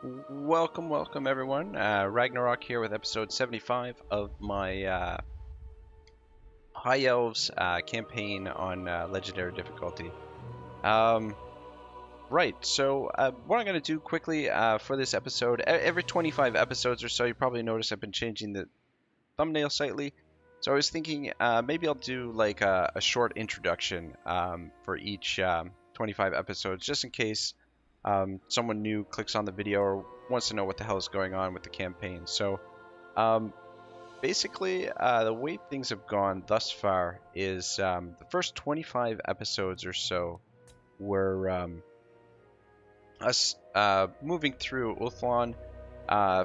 Welcome everyone. Ragnarok here with episode 75 of my High Elves campaign on Legendary difficulty. Right, so what I'm going to do quickly for this episode, every 25 episodes or so, you probably notice I've been changing the thumbnail slightly. So I was thinking maybe I'll do like a short introduction for each 25 episodes, just in case someone new clicks on the video or wants to know what the hell is going on with the campaign. So basically the way things have gone thus far is the first 25 episodes or so were us moving through Ulthuan,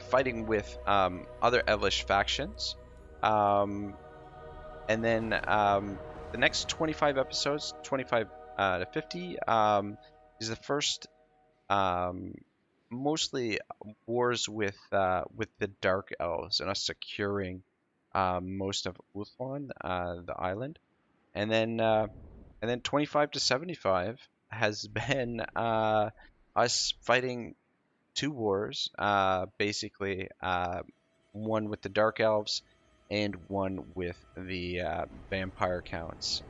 fighting with other Elvish factions, and then the next 25 episodes, 25 to 50, is the first mostly wars with the Dark Elves and us securing most of Ulthuan, the island, and then 25 to 75 has been us fighting two wars, basically one with the Dark Elves and one with the Vampire Counts.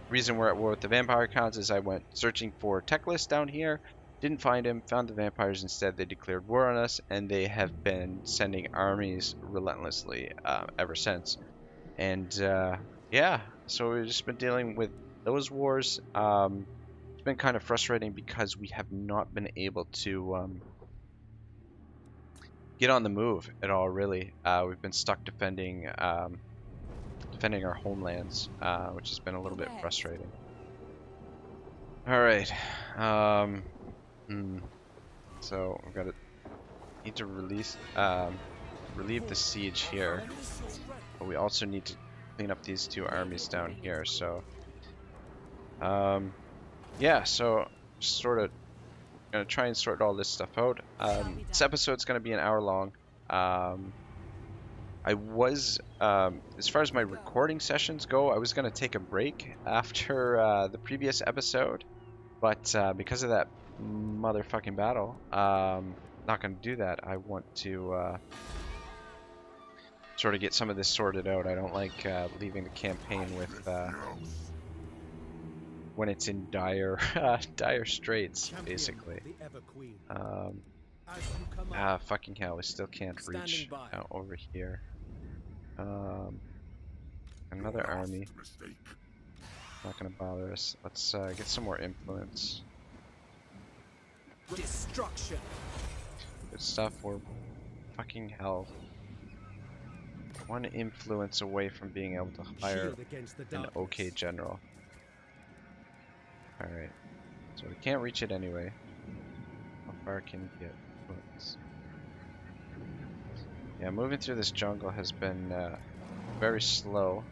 Reason we're at war with the Vampire Counts is I went searching for Teclis down here. Didn't find him, found the vampires instead. They declared war on us, and they have been sending armies relentlessly ever since. And yeah, so we've just been dealing with those wars. It's been kind of frustrating because we have not been able to get on the move at all, really. We've been stuck defending our homelands, which has been a little bit frustrating. All right. So we've got to need to relieve the siege here, but we also need to clean up these two armies down here. So, yeah. So just sort of gonna try and sort all this stuff out. This episode's gonna be an hour long. I was, as far as my recording sessions go, I was gonna take a break after the previous episode, but because of that motherfucking battle, not gonna do that. I want to sort of get some of this sorted out. I don't like leaving the campaign with when it's in dire straits, basically. Fucking hell, we still can't reach over here. Another army. Not gonna bother us. Let's get some more influence. Destruction. Good stuff. We're fucking hell. One influence away from being able to hire an okay general. Alright. So we can't reach it anyway. How far can you get? Influence? Yeah, moving through this jungle has been very slow.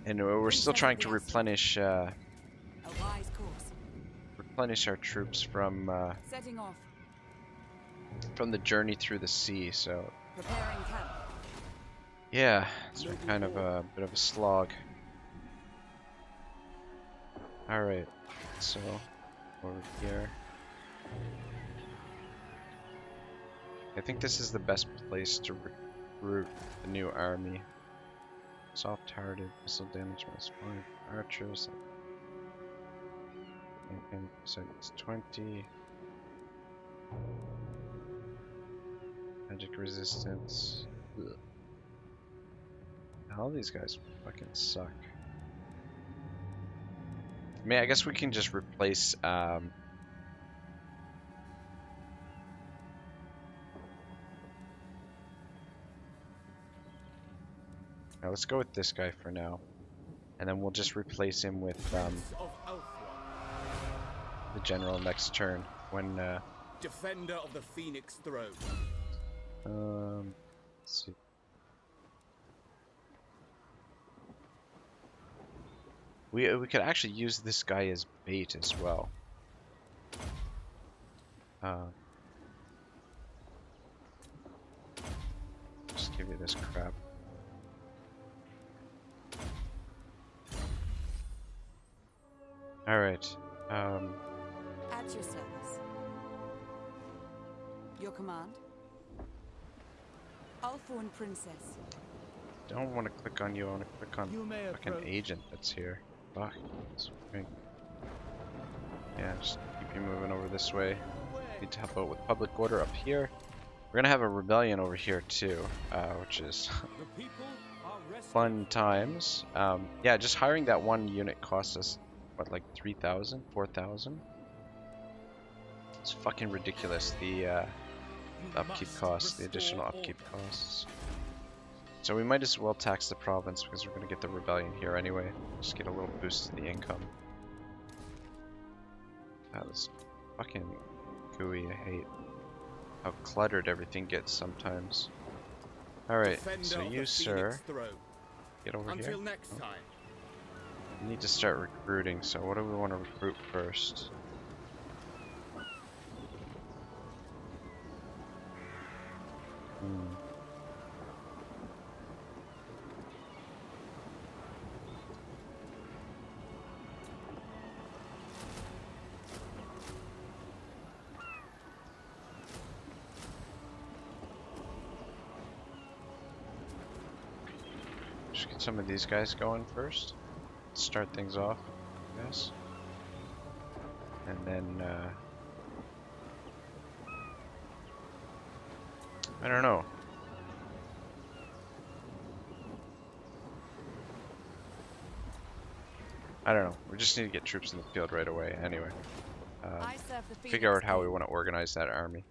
And we're still trying to replenish our troops from the journey through the sea. So yeah, it's been kind of a bit of a slog. All right, so over here. I think this is the best place to recruit the new army. Soft-hearted, missile damage minus 5, archers. And so it's 20. Magic resistance. Ugh. All these guys fucking suck. I mean, I guess we can just replace now let's go with this guy for now, and then we'll just replace him with the general next turn when Defender of the Phoenix Throne. Let's see. We could actually use this guy as bait as well. Just give you this crap. All right. At your service. Your command? Althorn Princess. Don't want to click on you. I want to click on You may fucking approach. agent that's here. Fuck. Yeah, just keep you moving over this way. Need to help out with public order up here. We're gonna have a rebellion over here too, which is The people are resting. fun times. Yeah, just hiring that one unit costs us what, like 3,000, 4,000? It's fucking ridiculous. The upkeep costs, the additional upkeep costs. So we might as well tax the province because we're gonna get the rebellion here anyway. Just get a little boost to the income. That was fucking gooey. I hate how cluttered everything gets sometimes. Alright, so you, sir, get over here. Until next time. We need to start recruiting, so what do we want to recruit first? Just get some of these guys going first. Start things off, I guess. And then, I don't know. I don't know. We just need to get troops in the field right away. Anyway, I serve the Phoenix figure out how we Queen. want to organize that army.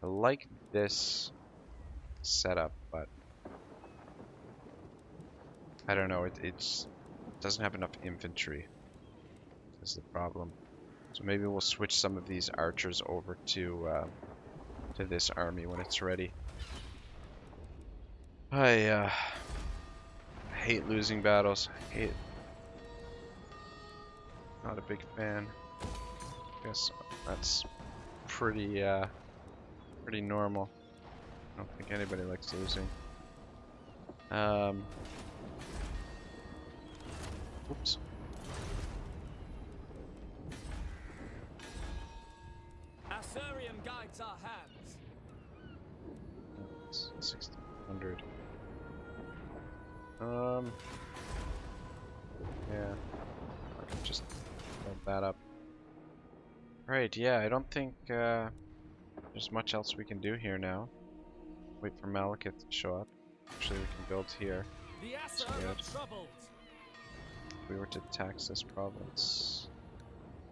I like this setup, but I don't know. It doesn't have enough infantry. Is the problem. So maybe we'll switch some of these archers over to this army when it's ready. I hate losing battles. I hate. Not a big fan. Guess that's pretty pretty normal. I don't think anybody likes losing. Oops. Assyrian guides our hands. 1600. Yeah. I can just build that up. Right, yeah, I don't think there's much else we can do here now. Wait for Malekith to show up. Actually, we can build here. The Assyr good. are troubled. If we were to tax this province,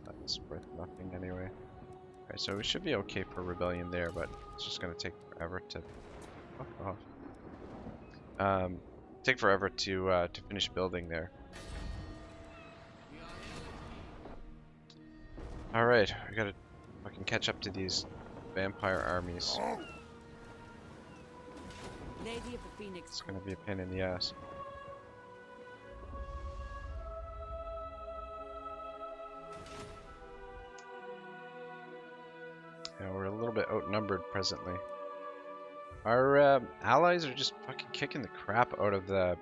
that's worth nothing anyway. Okay, so we should be okay for rebellion there, but it's just gonna take forever to fuck off. Take forever to finish building there. All right, we gotta fucking catch up to these vampire armies. Lady of the Phoenix It's gonna be a pain in the ass. Yeah, we're a little bit outnumbered presently. Our allies are just fucking kicking the crap out of the...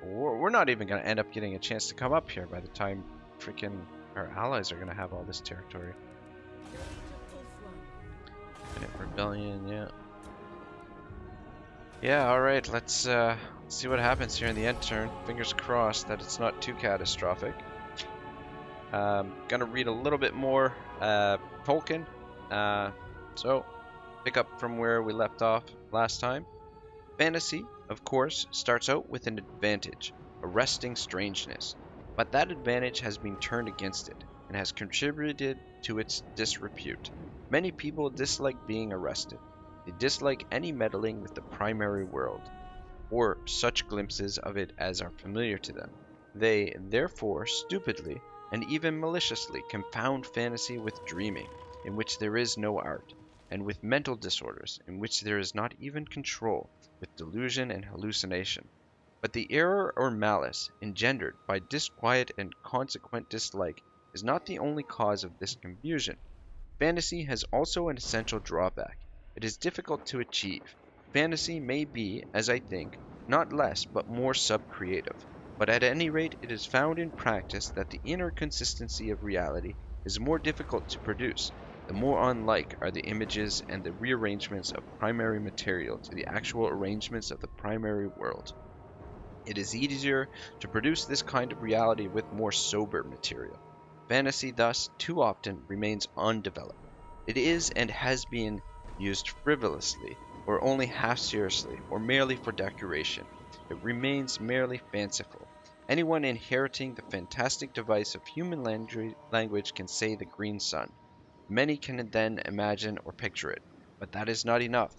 We're not even gonna end up getting a chance to come up here by the time freaking our allies are gonna have all this territory. Minute rebellion, yeah. Yeah, alright, let's see what happens here in the end turn. Fingers crossed that it's not too catastrophic. Gonna read a little bit more Tolkien. So, pick up from where we left off last time. Fantasy, of course, starts out with an advantage, arresting strangeness. But that advantage has been turned against it, and has contributed to its disrepute. Many people dislike being arrested. They dislike any meddling with the primary world, or such glimpses of it as are familiar to them. They, therefore, stupidly, and even maliciously confound fantasy with dreaming, in which there is no art, and with mental disorders, in which there is not even control, with delusion and hallucination. But the error or malice engendered by disquiet and consequent dislike is not the only cause of this confusion. Fantasy has also an essential drawback. It is difficult to achieve. Fantasy may be, as I think, not less but more sub-creative. But at any rate it is found in practice that the inner consistency of reality is more difficult to produce, the more unlike are the images and the rearrangements of primary material to the actual arrangements of the primary world. It is easier to produce this kind of reality with more sober material. Fantasy thus too often remains undeveloped. It is and has been used frivolously, or only half seriously, or merely for decoration. It remains merely fanciful. Anyone inheriting the fantastic device of human language can say the green sun. Many can then imagine or picture it, but that is not enough,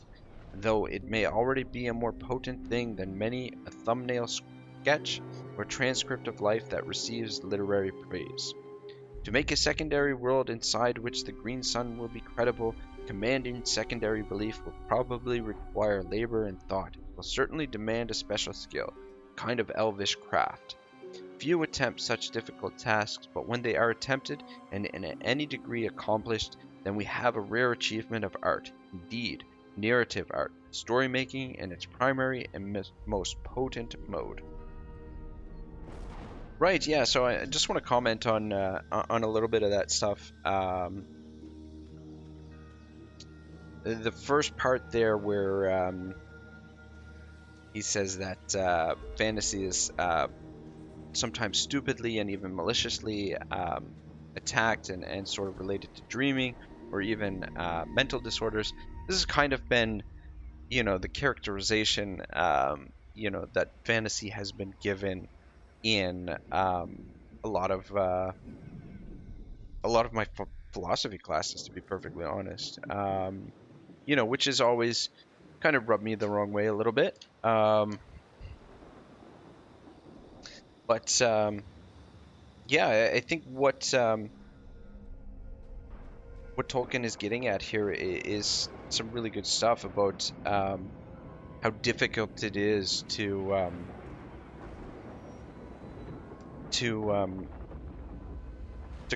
though it may already be a more potent thing than many a thumbnail sketch or transcript of life that receives literary praise. To make a secondary world inside which the green sun will be credible, commanding secondary belief will probably require labor and thought. It will certainly demand a special skill, a kind of elvish craft. Few attempt such difficult tasks, but when they are attempted and in any degree accomplished, then we have a rare achievement of art, indeed, narrative art, story making in its primary and most potent mode. Right, yeah. So I just want to comment on a little bit of that stuff. The first part there, where he says that fantasy is sometimes stupidly and even maliciously attacked and sort of related to dreaming or even mental disorders. This has kind of been, the characterization, that fantasy has been given in a lot of my philosophy classes, to be perfectly honest. Which has always kind of rubbed me the wrong way a little bit. But yeah, I think what Tolkien is getting at here is some really good stuff about how difficult it is to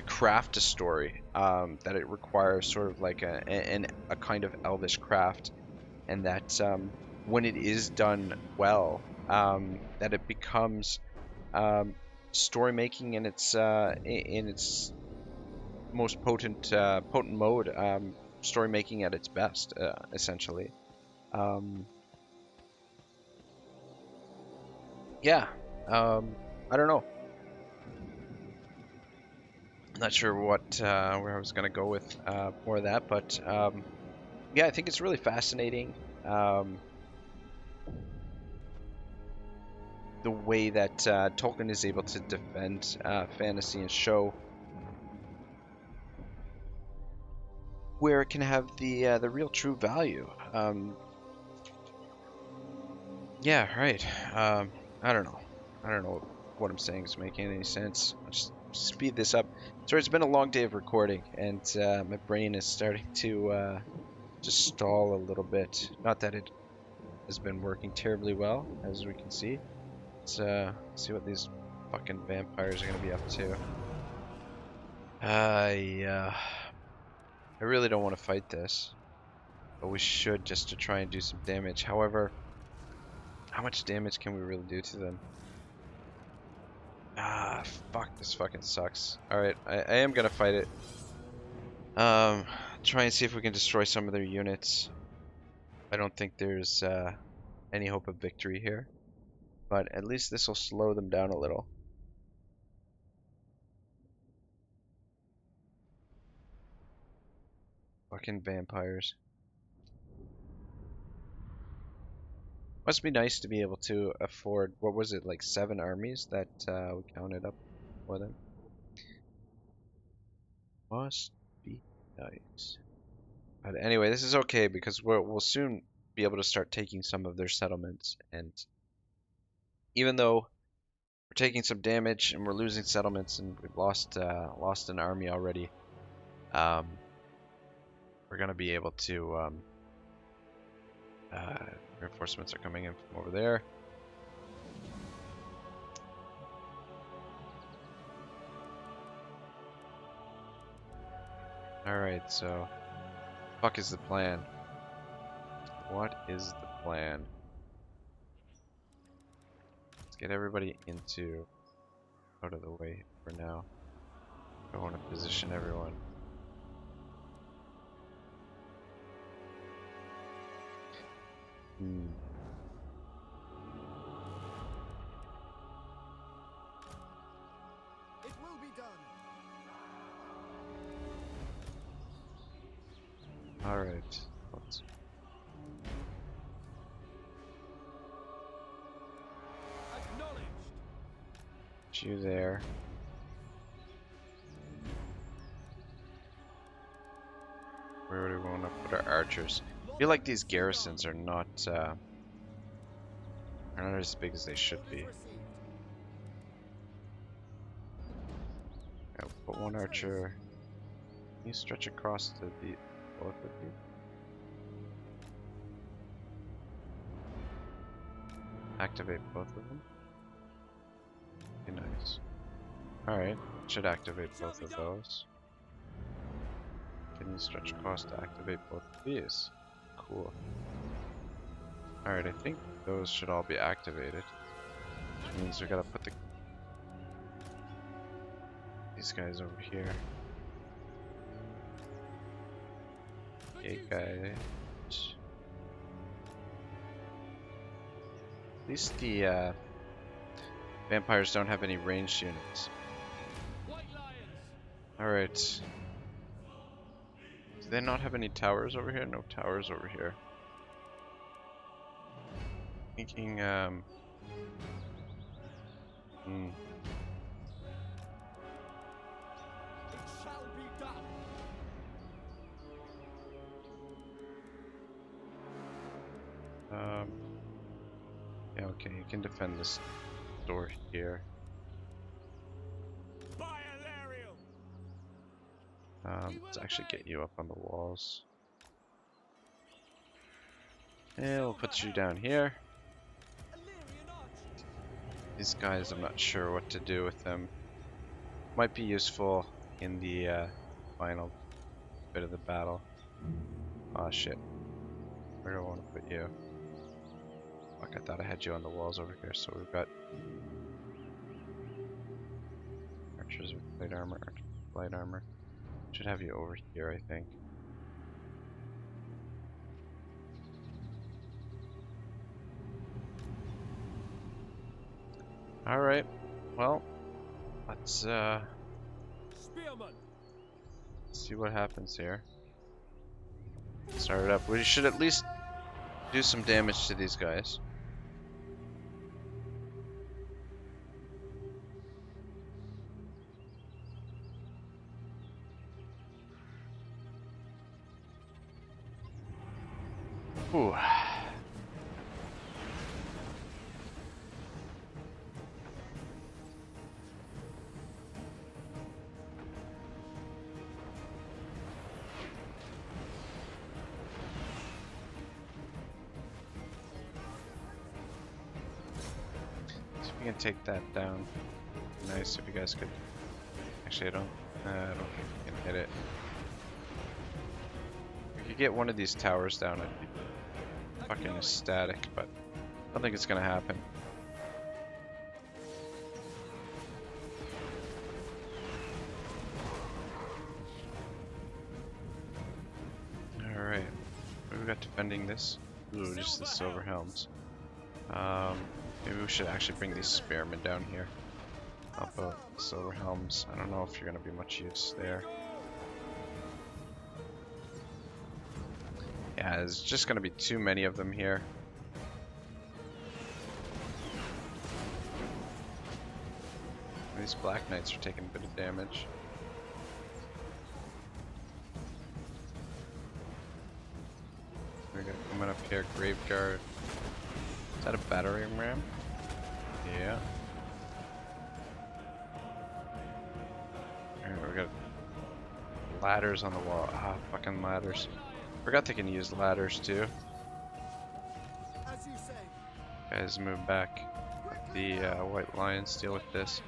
craft a story, that it requires sort of like a kind of elvish craft, and that when it is done well, that it becomes story making in its most potent mode, story making at its best, essentially. Um, yeah, I don't know. I'm not sure where I was gonna go with more of that, but yeah, I think it's really fascinating, the way that Tolkien is able to defend fantasy and show where it can have the real true value. Yeah, right. I don't know. I don't know if what I'm saying is making any sense. I'll just speed this up. Sorry, it's been a long day of recording, and my brain is starting to just stall a little bit. Not that it has been working terribly well, as we can see. Let's see what these fucking vampires are gonna be up to. Yeah. I really don't want to fight this, but we should, just to try and do some damage. However, how much damage can we really do to them? Ah, fuck, this fucking sucks. Alright, I am gonna fight it. Try and see if we can destroy some of their units. I don't think there's any hope of victory here, but at least this will slow them down a little. Fucking vampires. Must be nice to be able to afford, what was it, like 7 armies that we counted up for them? Must be nice. But anyway, this is okay because we'll soon be able to start taking some of their settlements, and even though we're taking some damage and we're losing settlements and we've lost an army already, um, we're gonna be able to reinforcements are coming in from over there. Alright, so fuck is the plan? What is the plan? Let's get everybody into out of the way for now. I want to position everyone. It will be done. All right. Let's Acknowledged. put you there. Where do we want to put our archers? I feel like these garrisons are not as big as they should be. Orders received. I'll put one archer. Can you stretch across to the both of you? Activate both of them. Be nice. Alright, should activate both of those. Can you stretch across to activate both of these? Cool. Alright, I think those should all be activated. Which means we gotta put these guys over here. Okay, guys. At least the vampires don't have any ranged units. White lions. Alright. Do they not have any towers over here? No towers over here. Thinking, It shall be done. Yeah, okay, you can defend this door here. By Alariel. Let's actually get you up on the walls. And we'll put you down here. Illyrian archers. These guys, I'm not sure what to do with them. Might be useful in the final bit of the battle. Oh shit. Where do I want to put you? Fuck, I thought I had you on the walls over here. So we've got archers with light armor, archers with light armor. Should have you over here, I think. Alright, well, let's Spearman. see what happens here. Start it up. We should at least do some damage to these guys. Ooh. So we can take that down. Nice if you guys could. Actually, I don't think we can hit it. If we could get one of these towers down, I'd be fucking ecstatic, but I don't think it's gonna happen. Alright. What do we got defending this? Ooh, just the silver helms. Maybe we should actually bring these spearmen down here. How about the silver helms? I don't know if you're gonna be much use there. Yeah, there's just gonna be too many of them here. These black knights are taking a bit of damage. We got coming up here, Graveguard. Is that a battering ram? Yeah. Alright, we got ladders on the wall. Ah, fucking ladders. Forgot they can use ladders too. As you say. Guys, move back. Let the white lions deal with this.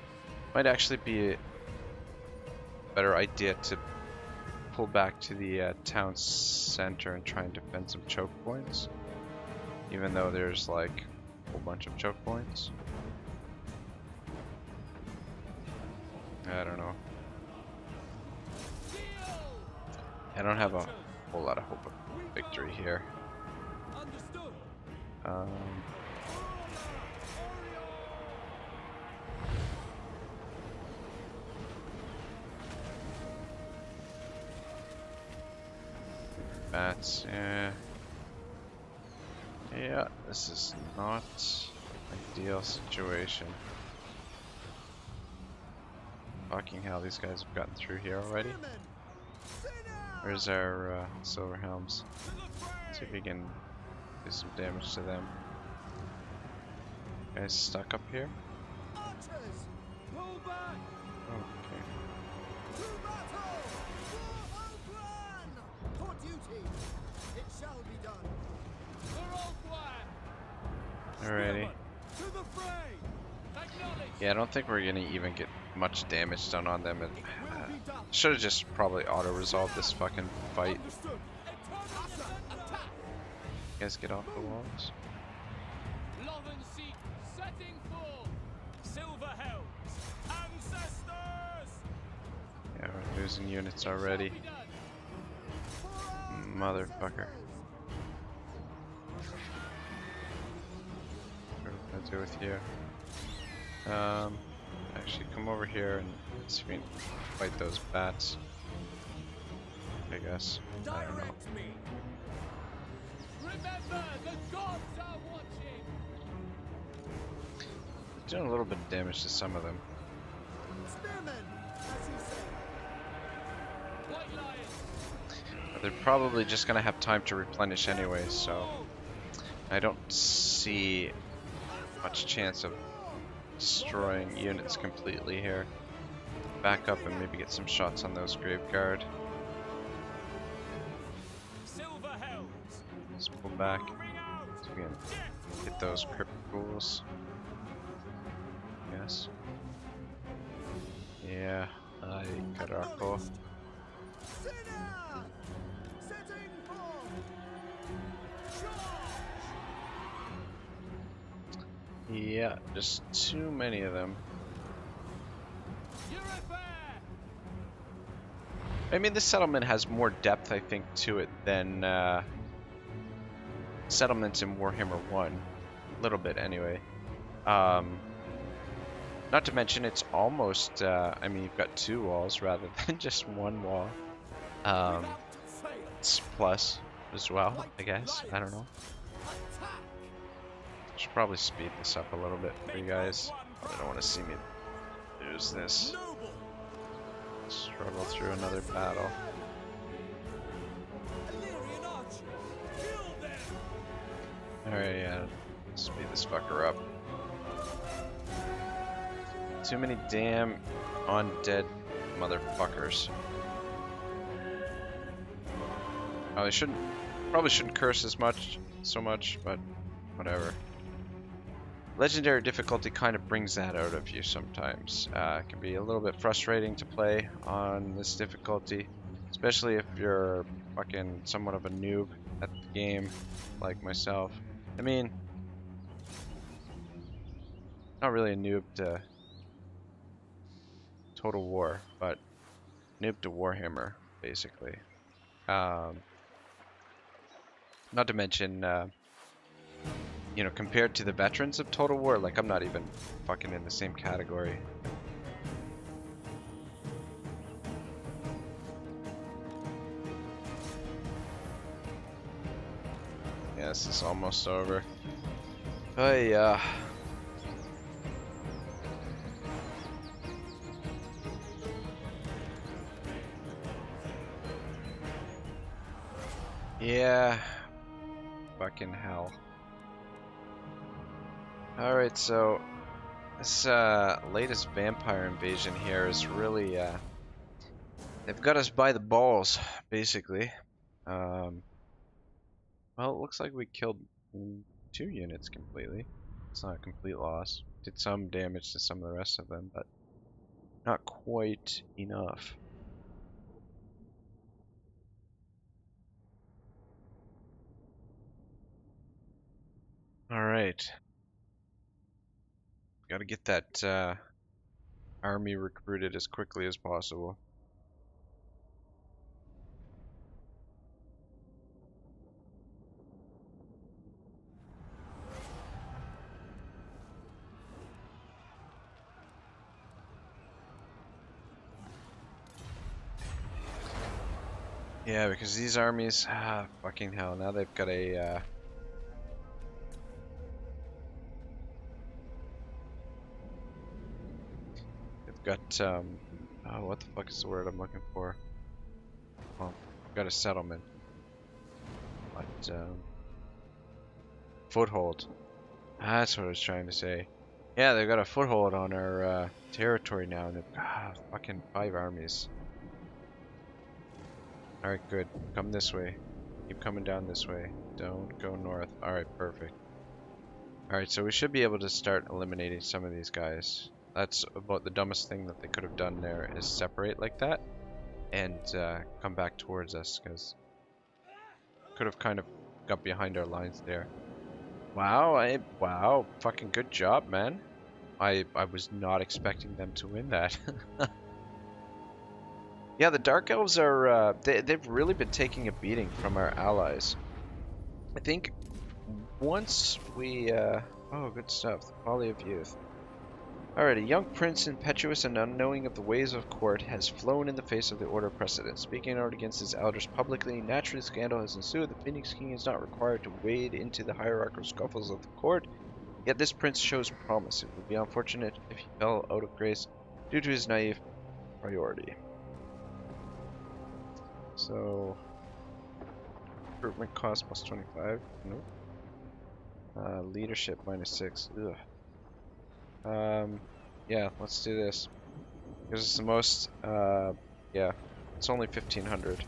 Might actually be a better idea to pull back to the town center and try and defend some choke points. Even though there's like a whole bunch of choke points. I don't know. I don't have a whole lot of hope of victory here. Understood. Um, Bats, yeah. Yeah, this is not an ideal situation. Fucking hell, these guys have gotten through here already. Spearmen, sit down. Where's our silver helms? To the See if fray. we can do some damage to them. Guys stuck up here? Archers, pull back. Okay. To battle. For Oakland. For duty. It shall be done. Alrighty. To the fray. Acknowledge. Yeah, I don't think we're gonna even get much damage done on them. Will be done. Should have just probably auto-resolved this fucking fight. Understood. Attack. You guys get off the walls. Love and seek. Setting forth. Silver helms. Ancestors. Yeah, we're losing units already. Motherfucker. What are we gonna do with you? Actually, come over here and see if we can fight those bats. I guess. I don't know. Direct me. Remember, the gods are watching. Doing a little bit of damage to some of them. Spearmen, as you say. White lions. But they're probably just gonna have time to replenish anyway, so I don't see much chance of destroying units completely here. Back up and maybe get some shots on those graveguard. Silver helms. Let's pull back. Moving out. So we can get those crypt ghouls. Yes. Yeah, I carajo. Sit down. Setting forth. Charge. Yeah, just too many of them. Your affair. I mean, this settlement has more depth, I think, to it than settlements in Warhammer 1. A little bit, anyway. Not to mention, it's almost, I mean, you've got two walls rather than just one wall. Without fail. It's plus as well, I guess. I don't know. Attack. Should probably speed this up a little bit for you guys. Probably don't want to see me lose this. Noble. Struggle through another battle. Illyrian archers. Kill them. Alright, yeah. Speed this fucker up. Too many damn undead motherfuckers. Oh, they probably shouldn't curse so much, but whatever. Legendary difficulty kind of brings that out of you sometimes. It can be a little bit frustrating to play on this difficulty, especially if you're fucking somewhat of a noob at the game, like myself. I mean, not really a noob to Total War, but noob to Warhammer, basically. Not to mention, you know, compared to the veterans of Total War, like, I'm not even fucking in the same category. Yeah, this is almost over. Oh, yeah. Yeah. Fucking hell. Alright, so this latest vampire invasion here is really they've got us by the balls, basically. Well, it looks like we killed 2 units completely. It's not a complete loss. Did some damage to some of the rest of them, but not quite enough. Alright. Gotta get that army recruited as quickly as possible. Yeah, because these armies, fucking hell, now they've got a, they've got, oh, what the fuck is the word I'm looking for? Well, they've got a settlement, but, foothold. That's what I was trying to say. Yeah, they've got a foothold on our, territory now, and they've got, fucking 5 armies. Alright, good. Come this way. Keep coming down this way. Don't go north. Alright, perfect. Alright, so we should be able to start eliminating some of these guys. That's about the dumbest thing that they could have done there, is separate like that and come back towards us, because could have kind of got behind our lines there. Wow, wow, fucking good job, man. I was not expecting them to win that. Yeah, the Dark Elves are, they've really been taking a beating from our allies. I think once we, oh, good stuff, the folly of youth. Alright, a young prince, impetuous and unknowing of the ways of court, has flown in the face of the order of precedence. Speaking out against his elders publicly, naturally scandal has ensued. The Phoenix King is not required to wade into the hierarchical scuffles of the court, yet this prince shows promise. It would be unfortunate if he fell out of grace due to his naive priority. So, recruitment cost plus 25. Nope. Leadership minus 6. Ugh. Yeah, let's do this. Gives us the most. Yeah, it's only 1500,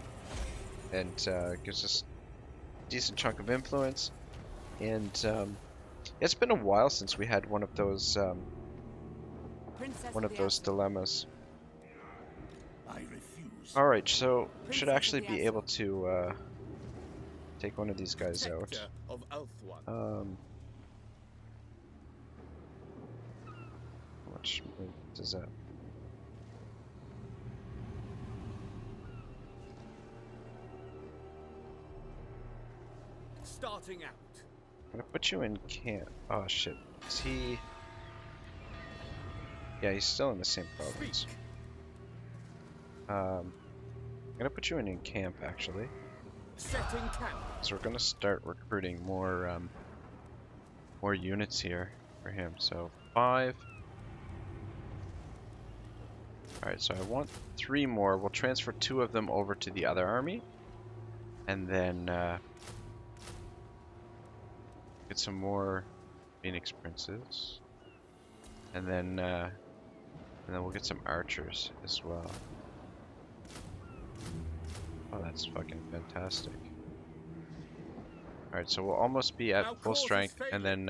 and gives us a decent chunk of influence. And it's been a while since we had one of those dilemmas. I refuse. Alright, so we should actually be able to take one of these guys out. Of How much does that? Starting out. I'm gonna put you in camp. Oh shit. Is he? Yeah, he's still in the same province. I'm gonna put you in camp actually. Setting camp. So we're gonna start recruiting more more units here for him. So 5. Alright, so I want 3 more. We'll transfer 2 of them over to the other army. And then get some more Phoenix Princes. And then we'll get some archers as well. Oh, that's fucking fantastic. Alright, so we'll almost be at full strength, and then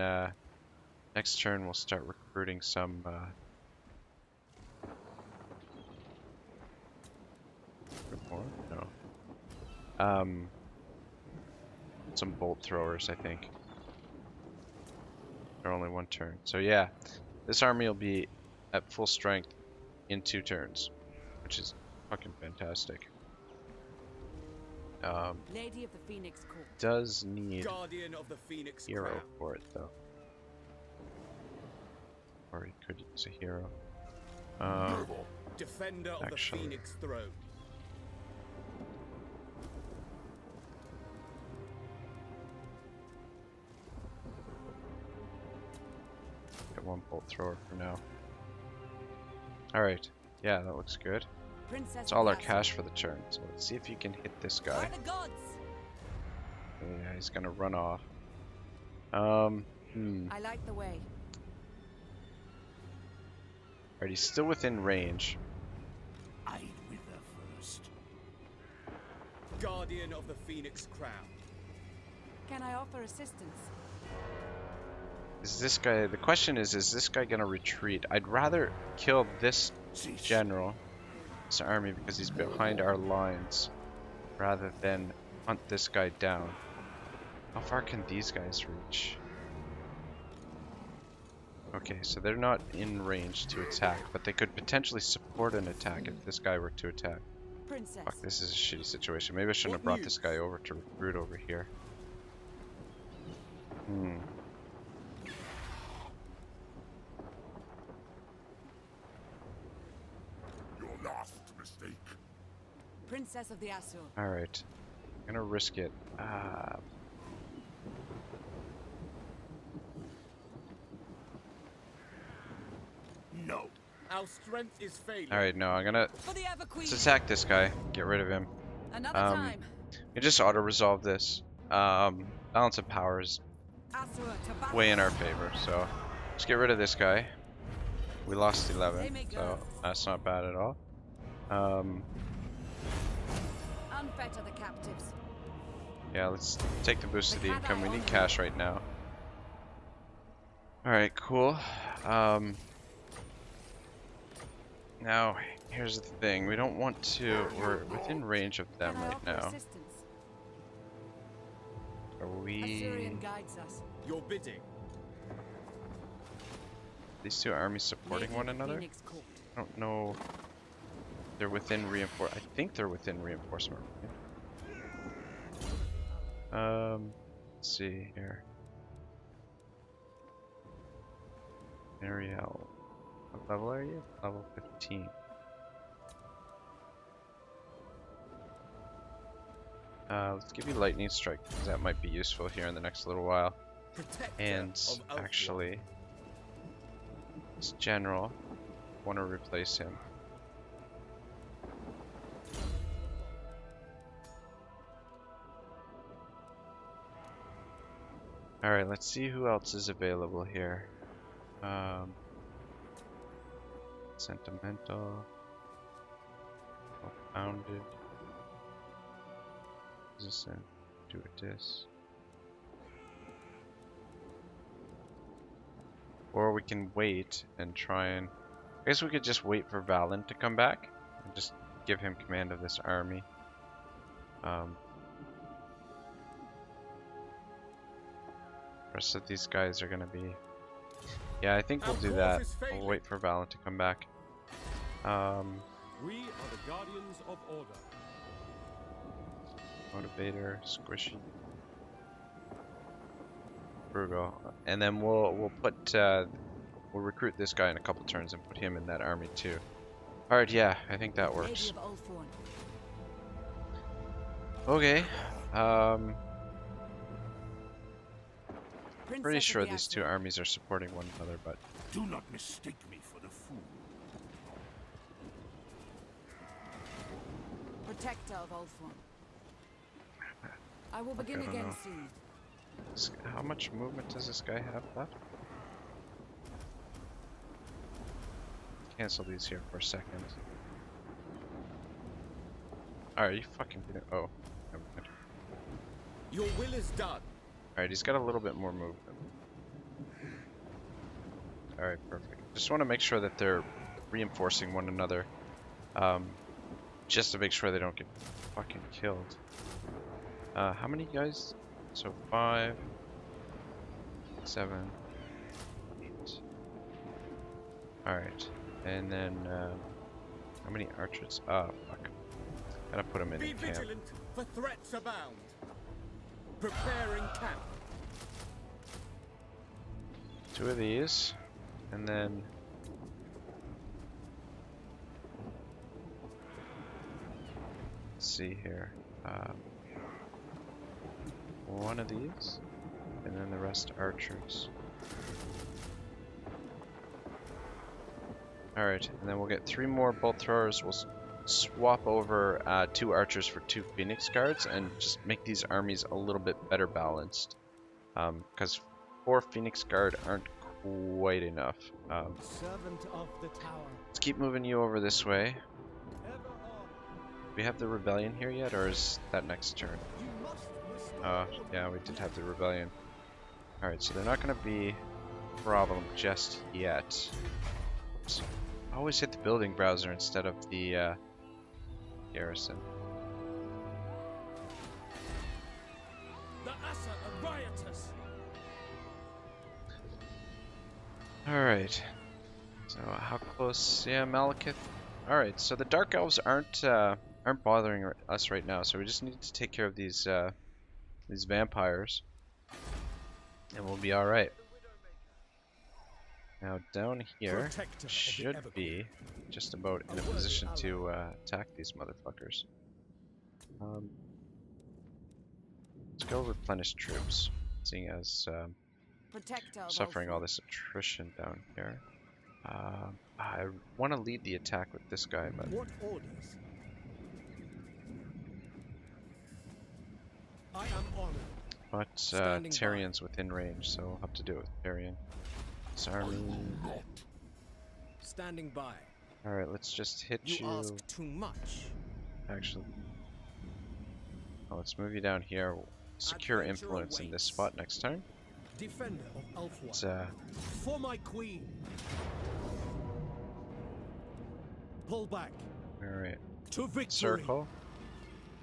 next turn we'll start recruiting some more? No. Some bolt throwers, I think. They're only 1 turn. So yeah, this army will be at full strength in 2 turns, which is fucking fantastic. Lady of the Phoenix Court. Does need Guardian of the Phoenix hero Crown. for it though. Or he could use a hero. Defender of actually. the Phoenix Throne. Get 1 bolt thrower for now. Alright. Yeah, that looks good. Princess It's of all the our Ashes. cash for the turn. So let's see if you can hit this guy. By the gods! Yeah, he's gonna run off. I like the way. Alright, he's still within range. I'd wither first. Guardian of the Phoenix Crown. Can I offer assistance? Is this guy... The question is this guy gonna retreat? I'd rather kill this general, this army, because he's behind our lines, rather than hunt this guy down. How far can these guys reach? Okay, so they're not in range to attack, but they could potentially support an attack if this guy were to attack. Princess. Fuck, this is a shitty situation. Maybe I shouldn't have What brought this news? guy over to recruit over here. Hmm. Your last mistake. Princess of the Asur. Alright. I'm gonna risk it. No. Our strength is failing. Alright, no, I'm gonna... For the Ever Queen. Let's attack this guy. Get rid of him. Another Um, time. You just auto-resolve this. Balance of power is Asur to battle. way in our favor, so... Let's get rid of this guy. We lost They 11, may so go. that's not bad at all. Unfetter the captives. Yeah, let's take the boost to the income. We need cash right now. Alright, cool. Now, here's the thing. We don't want to... We're within range of them Can I right offer now. assistance? Are we... Assyrian guides us. Your bidding. These two armies supporting Lady one of the another? Phoenix Court. I don't know. They're within reinforce. I think they're within reinforcement. Let's see here. Ariel. What level are you? Level 15. Let's give you lightning strike because that might be useful here in the next little while. Protector And of Elf actually, this general, want to replace him. Alright, let's see who else is available here. Sentimental. Founded. Resistant. Do it this. Or we can wait and try and... I guess we could just wait for Valen to come back and just give him command of this army. Rest of these guys are gonna be... Yeah, I think we'll do that. We'll wait for Valen to come back. We are the guardians of order. Motivator, Squishy, Brugal, and then we'll put we'll recruit this guy in a couple turns and put him in that army too. All right, yeah, I think that Lady works. of Ulthuan. Okay, Princess pretty of sure the these Asur. two armies are supporting one another, but Do not mistake me for the fool. Protector of Ulthuan. I will begin I don't again know. soon. how much movement does this guy have left? Cancel these here for a second. Alright, you fucking did it. Oh, never mind. Your will is done. Alright, he's got a little bit more movement. Alright, perfect. Just want to make sure that they're reinforcing one another. Just to make sure they don't get fucking killed. How many guys? So 5, 7, 8. Alright, and then how many archers? Ah, fuck. Gotta put them in Be camp. vigilant, for threats abound. Preparing camp. 2 of these, and then let's see here. 1 of these, and then the rest archers. Alright, and then we'll get 3 more bolt throwers. We'll swap over 2 archers for 2 phoenix guards and just make these armies a little bit better balanced. Because 4 phoenix guard aren't quite enough. Servant of the tower. Let's keep moving you over this way. Ever on. Do we have the rebellion here yet, or is that next turn? You must restore Yeah, we did have the rebellion. Alright, so they're not going to be a problem just yet. Oops. I always hit the building browser instead of the garrison. The Asa are riotous. Alright. So how close? Yeah, Malekith. Alright, so the Dark Elves aren't bothering us right now, so we just need to take care of these vampires, and we'll be alright. Now down here Protector of the should Everqueen. be just about in a position to attack these motherfuckers. Let's go replenish troops, seeing as Protector of suffering all Ulthuan. this attrition down here. I want to lead the attack with this guy, but What orders? I am honored. Standing by. Tyrion's within range, so I'll have to do it with Tyrion. Sorry. Standing by. Alright, let's just hit You you. ask too much. Actually, let's move you down here. Secure Adventure influence in this awaits. spot next time. Defender of Ulthuan. Let's For my queen. Pull back. alright. To victory. Circle.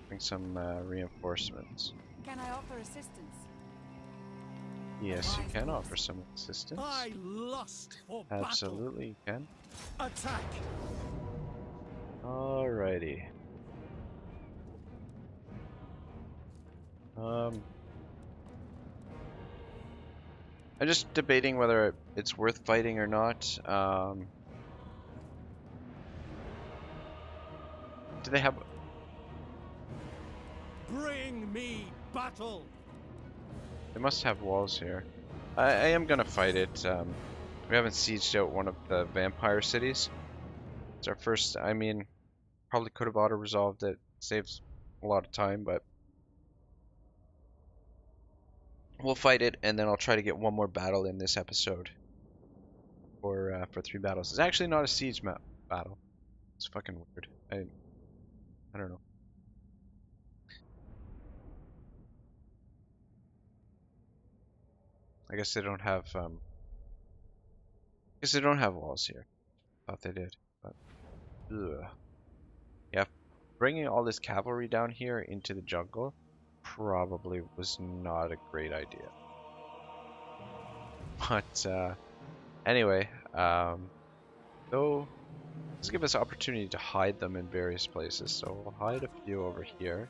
Bring some reinforcements. Can I offer assistance? Yes, you can offer some assistance. I lust for Absolutely, you can. battle. Attack. Alrighty. I'm just debating whether it's worth fighting or not. Do they have? Bring me battle. They must have walls here. I am gonna fight it. We haven't sieged out one of the vampire cities. It's our first. I mean, probably could have auto-resolved it. Saves a lot of time, but we'll fight it, and then I'll try to get one more battle in this episode. For 3 battles. It's actually not a siege map battle. It's fucking weird. I don't know. I guess they don't have walls here. Thought they did, but ugh. Yeah, bringing all this cavalry down here into the jungle probably was not a great idea. But anyway, so let's give us opportunity to hide them in various places. So we'll hide a few over here.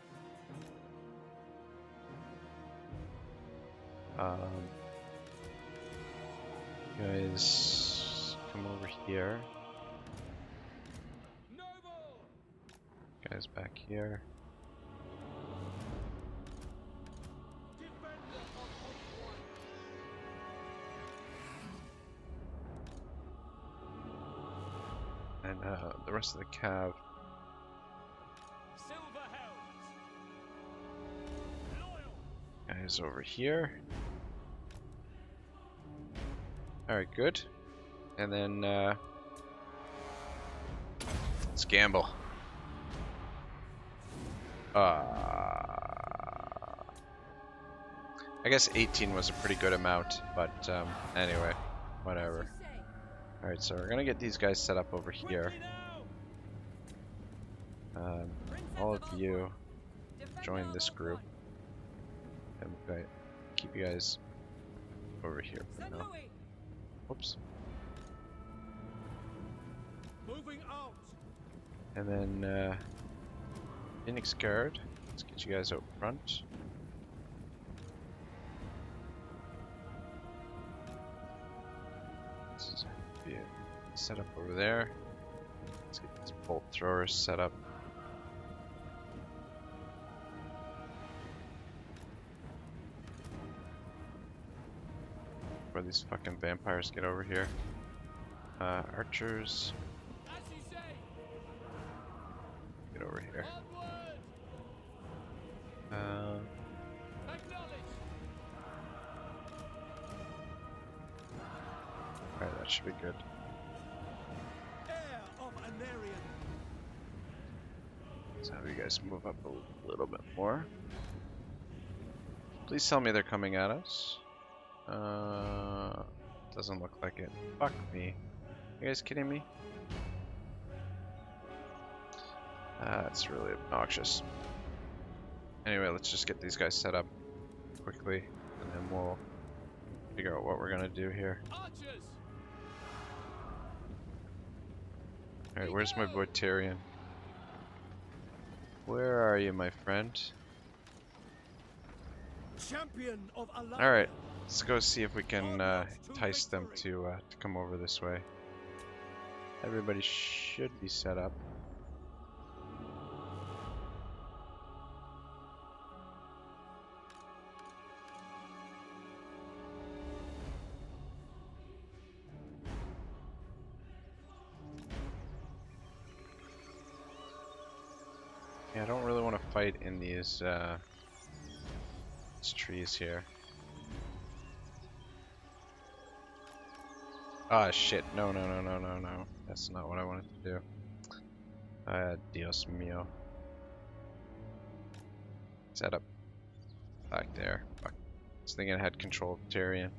You guys come over here. Guys back here. And the rest of the cav. Guys over here. Alright, good. And then let's gamble. I guess 18 was a pretty good amount, but anyway, whatever. Alright, so we're gonna get these guys set up over here. All of you join this group. And we'll keep you guys over here for now. Whoops. Moving out. And then Phoenix Guard. Let's get you guys out front. This is be set up over there. Let's get these bolt throwers set up. Before these fucking vampires get over here. Archers. Get over here. Alright, that should be good. Heir of Anarion. Let's have you guys move up a little bit more. Please tell me they're coming at us. Doesn't look like it. Fuck me. You guys kidding me? That's really obnoxious. Anyway, let's just get these guys set up quickly, and then we'll figure out what we're gonna do here. Archers. Alright, where's my boy Tyrion? Where are you, my friend? Champion of Alliance. Alright, let's go see if we can entice them to come over this way. Everybody should be set up. Yeah, I don't really want to fight in these trees here. Ah, shit. No, no, no, no, no, no. That's not what I wanted to do. Dios mío. Set up back there. Fuck. I was thinking I had control of Tyrion.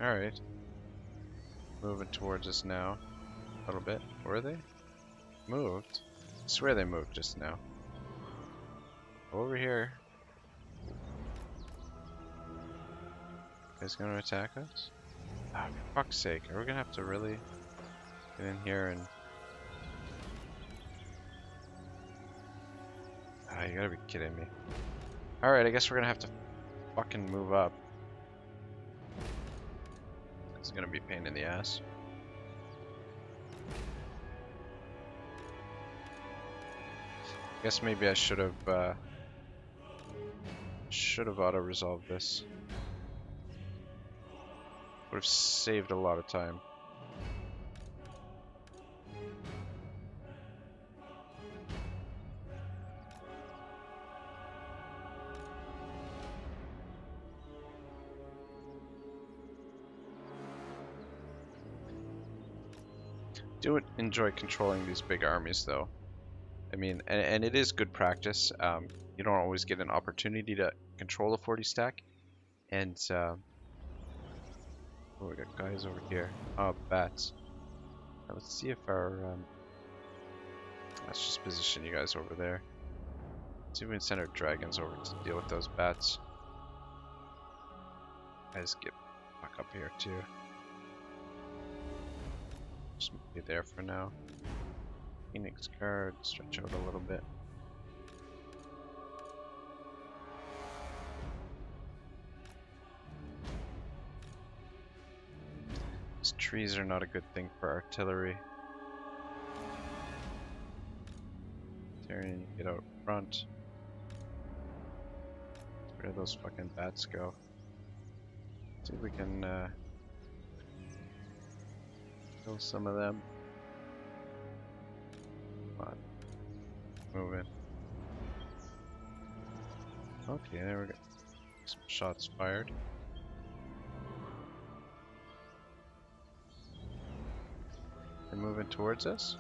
Alright. Moving towards us now. A little bit. Were they? Moved? I swear they moved just now. Over here. Is gonna attack us? Ah, for fuck's sake, are we gonna have to really get in here and... Ah, you gotta be kidding me. Alright, I guess we're gonna have to fucking move up. It's gonna be a pain in the ass. Guess maybe I should have auto-resolved this. Would have saved a lot of time. Do enjoy controlling these big armies, though. I mean, and it is good practice. You don't always get an opportunity to control a 40 stack, and oh, we got guys over here. Oh, bats. Now let's see if our let's just position you guys over there. See if we can send our dragons over to deal with those bats. Guys, get back up here too. Just be there for now. Phoenix guard, stretch out a little bit. These trees are not a good thing for artillery. Tyrion, get out front. Where do those fucking bats go? See if we can kill some of them. Come on. Moving. Okay, there we go. Some shots fired. They're moving towards us?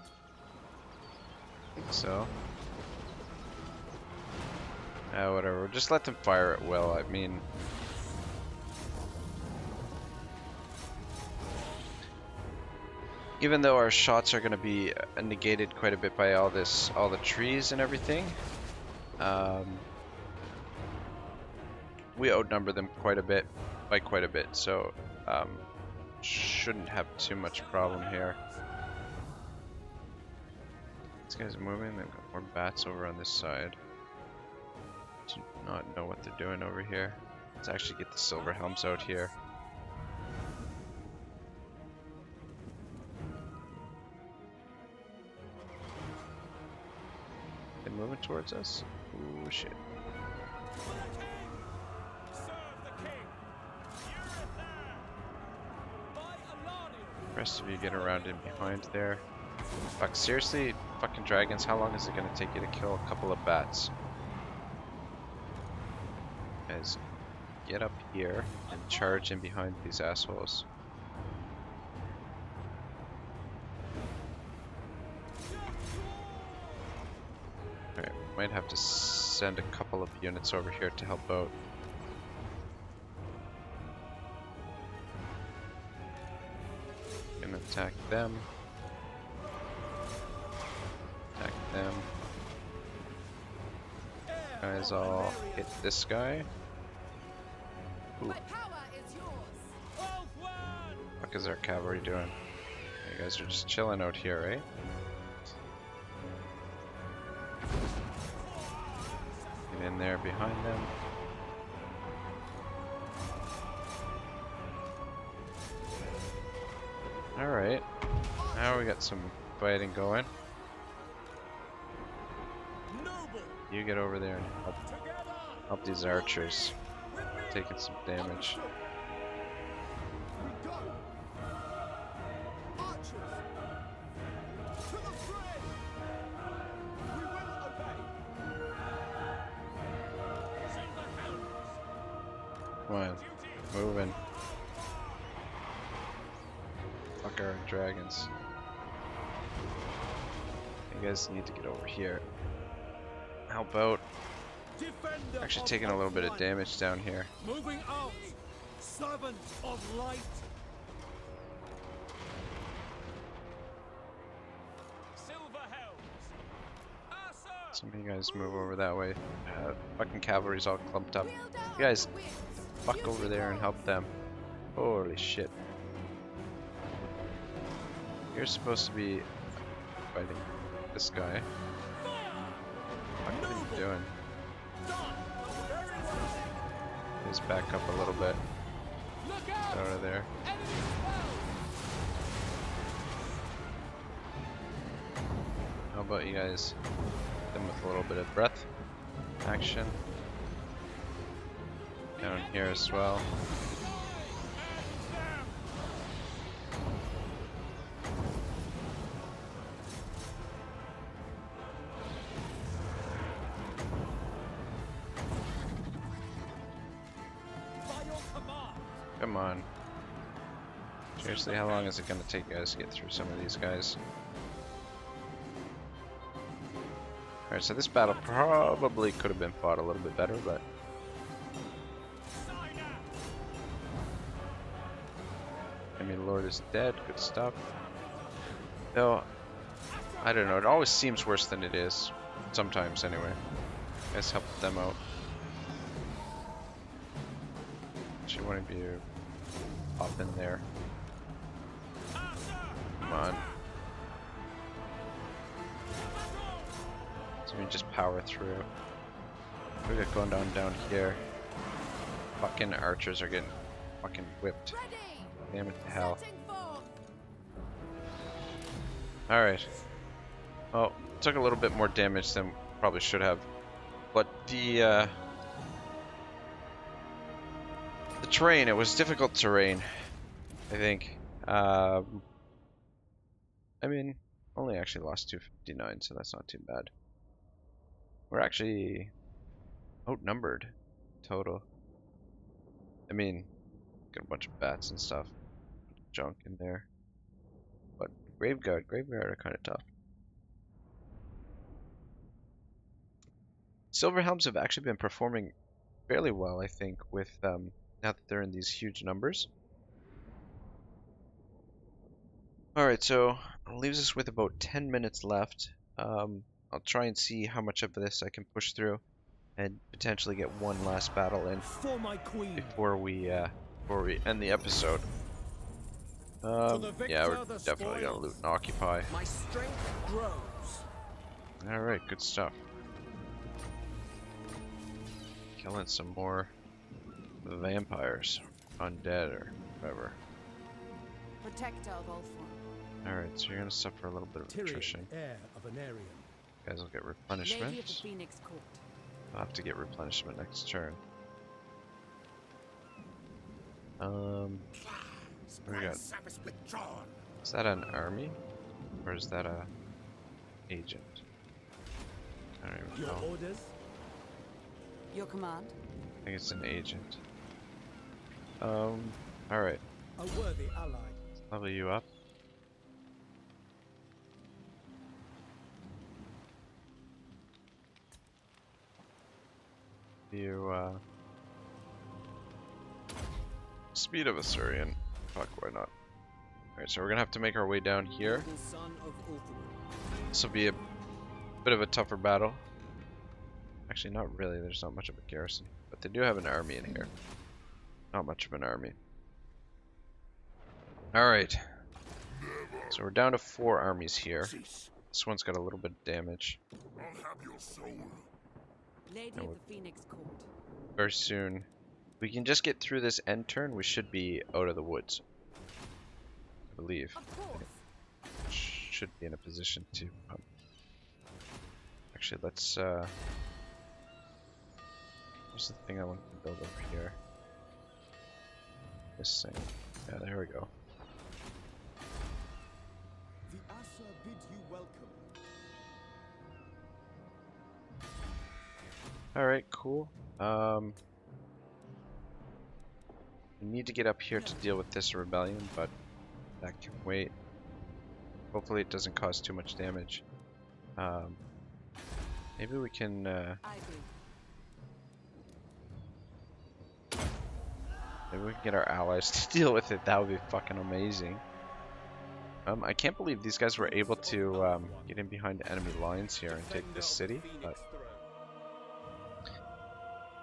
I think so. Whatever. Just let them fire at will. I mean... Even though our shots are going to be negated quite a bit by all the trees and everything, we outnumber them quite a bit, so shouldn't have too much problem here. These guys are moving, they've got more bats over on this side. Do not know what they're doing over here. Let's actually get the silver helms out here. Moving towards us. Ooh, shit. The rest of you get around in behind there. Fuck, seriously? Fucking dragons, how long is it gonna take you to kill a couple of bats? Guys, get up here and charge in behind these assholes. Might have to send a couple of units over here to help out. Gonna attack them. Attack them. Guys, all hit this guy. Ooh. What is our cavalry doing? You guys are just chilling out here, right? Get in there behind them. Alright. Now we got some fighting going. You get over there and help these archers. Taking some damage. We go! Archers! To the fray! We will obey! Come on. Moving. Fuck our dragons. You guys need to get over here. Help out. Defender Actually of taking a little bit of light. damage down here. Moving out! Servant of light! Silver helms! Some of you guys move over that way. Fucking cavalry's all clumped up. You guys, fuck over there and help them. Holy shit. You're supposed to be fighting this guy. What are you doing? Please back up a little bit. Get out of there. How about you guys hit them with a little bit of breath action? Down here as well. Come on. Seriously, how long is it going to take you guys to get through some of these guys? Alright, so this battle probably could have been fought a little bit better, but... I mean, Lord is dead, good stuff. Though, I don't know, it always seems worse than it is. Sometimes, anyway. Guys, help them out. Actually, one of you pop in there. Come on. So we just power through. What do we got going down here? Fucking archers are getting fucking whipped. Damn it to hell. Alright. Well, took a little bit more damage than probably should have. But the terrain, it was difficult terrain, I think. I mean, only actually lost 259, so that's not too bad. We're actually outnumbered total. I mean, got a bunch of bats and stuff, junk in there. But Graveguard are kind of tough. Silver Helms have actually been performing fairly well, I think, with now that they're in these huge numbers. Alright, so it leaves us with about 10 minutes left. I'll try and see how much of this I can push through and potentially get one last battle in For my queen. before we end the episode. Yeah, we're definitely gonna loot and occupy. My strength grows. Alright, good stuff. Killing some more vampires, undead or whatever. Protector of Ultron. Alright, so you're gonna suffer a little bit of Tyrion, attrition. heir of an Aryan. You guys will get Lady of the replenishment. Phoenix Court. I'll have to get replenishment next turn. What do we got? Service withdrawn. Is that an army? Or is that a agent? I don't even Your know. orders? Your command? I think it's an agent. Alright. A worthy ally. Level you up. You, speed of a Syrian. Fuck, why not? Alright, so we're gonna have to make our way down here. Noble son of Ulthuan. This will be a bit of a tougher battle. Actually, not really. There's not much of a garrison. But they do have an army in here. Not much of an army. Alright, so we're down to 4 armies here. Cease. This one's got a little bit of damage. I'll have your soul. Lady No. of the Phoenix Court. Very soon. If we can just get through this end turn, we should be out of the woods. I believe. Of course. Should be in a position to... Actually, let's... What's the thing I want to build over here? This thing. Yeah, there we go. The Asa bid you welcome. Alright, cool. We need to get up here to deal with this rebellion, but that can wait. Hopefully it doesn't cause too much damage. Maybe we can... I do. Maybe we can get our allies to deal with it. That would be fucking amazing. I can't believe these guys were able to get in behind enemy lines here and take this city. But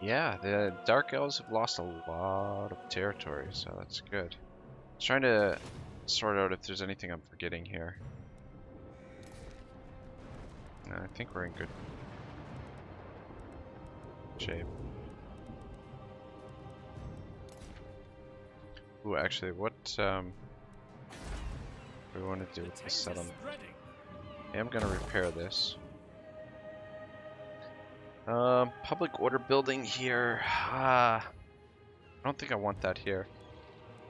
yeah, the Dark Elves have lost a lot of territory, so that's good. I was trying to sort out if there's anything I'm forgetting here. No, I think we're in good shape. Ooh, actually, what do we want to do with this settlement? Okay, I'm gonna repair this. Public order building here. I don't think I want that here. I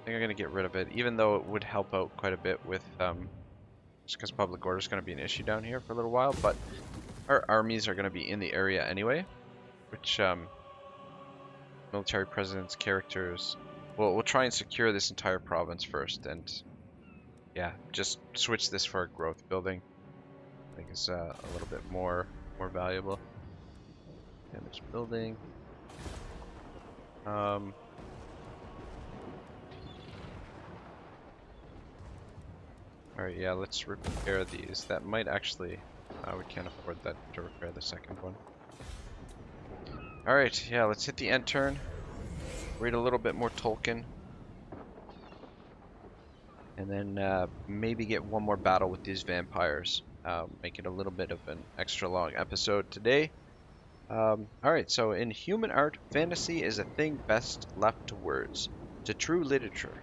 think I'm gonna get rid of it, even though it would help out quite a bit with just because public order is gonna be an issue down here for a little while. But our armies are gonna be in the area anyway, which military presidents, characters. Well, we'll try and secure this entire province first, and yeah, just switch this for a growth building. I think it's a little bit more valuable. Damage building. Alright, yeah, let's repair these. That might actually... we can't afford that to repair the second one. Alright, yeah, let's hit the end turn. Read a little bit more Tolkien. And then maybe get one more battle with these vampires. Make it a little bit of an extra long episode today. Alright, so in human art, fantasy is a thing best left to words, to true literature.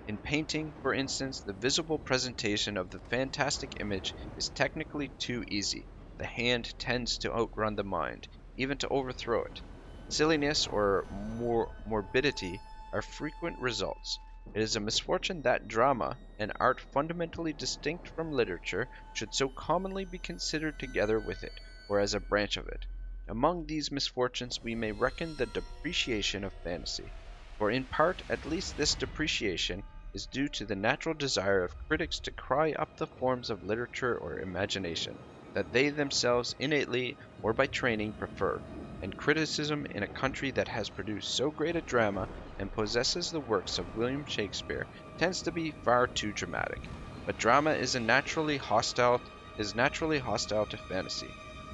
In painting, for instance, the visible presentation of the fantastic image is technically too easy. The hand tends to outrun the mind, even to overthrow it. Silliness or morbidity are frequent results. It is a misfortune that drama, an art fundamentally distinct from literature, should so commonly be considered together with it, or as a branch of it. Among these misfortunes we may reckon the depreciation of fantasy, for in part at least this depreciation is due to the natural desire of critics to cry up the forms of literature or imagination that they themselves innately or by training prefer, and criticism in a country that has produced so great a drama and possesses the works of William Shakespeare tends to be far too dramatic. But drama is naturally hostile to fantasy.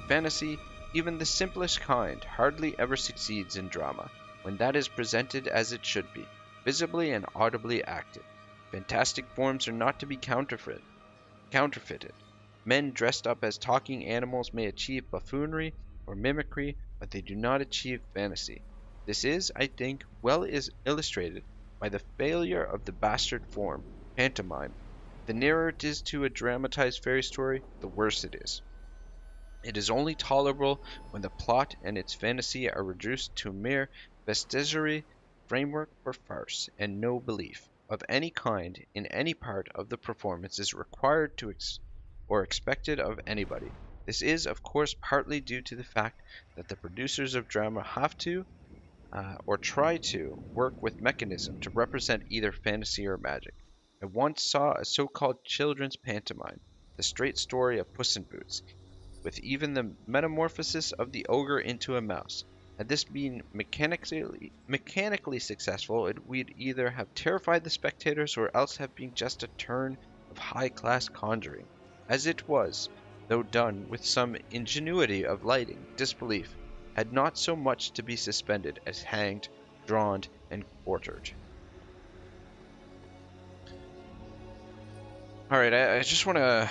Fantasy, even the simplest kind, hardly ever succeeds in drama, when that is presented as it should be, visibly and audibly acted. Fantastic forms are not to be counterfeited. Men dressed up as talking animals may achieve buffoonery or mimicry, but they do not achieve fantasy. This is, I think, well illustrated by the failure of the bastard form, pantomime. The nearer it is to a dramatized fairy story, the worse it is. It is only tolerable when the plot and its fantasy are reduced to a mere vestigiary framework for farce, and no belief of any kind in any part of the performance is required or expected of anybody. This is, of course, partly due to the fact that the producers of drama have to, or try to, work with mechanism to represent either fantasy or magic. I once saw a so-called children's pantomime, the straight story of Puss in Boots, with even the metamorphosis of the ogre into a mouse. Had this been mechanically successful, it would either have terrified the spectators or else have been just a turn of high-class conjuring. As it was, though done with some ingenuity of lighting, disbelief had not so much to be suspended as hanged, drawn, and quartered. All right, I just want to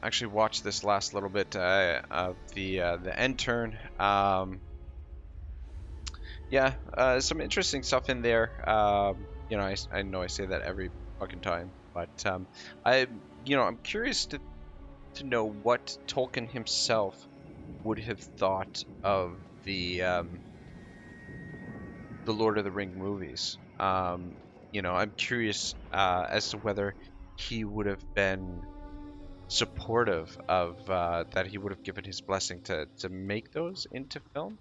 actually watch this last little bit of the end turn. Yeah, some interesting stuff in there. You know, I know I say that every fucking time, but I'm curious to know what Tolkien himself would have thought of the Lord of the Ring movies. I'm curious as to whether he would have been supportive of that, he would have given his blessing to make those into film,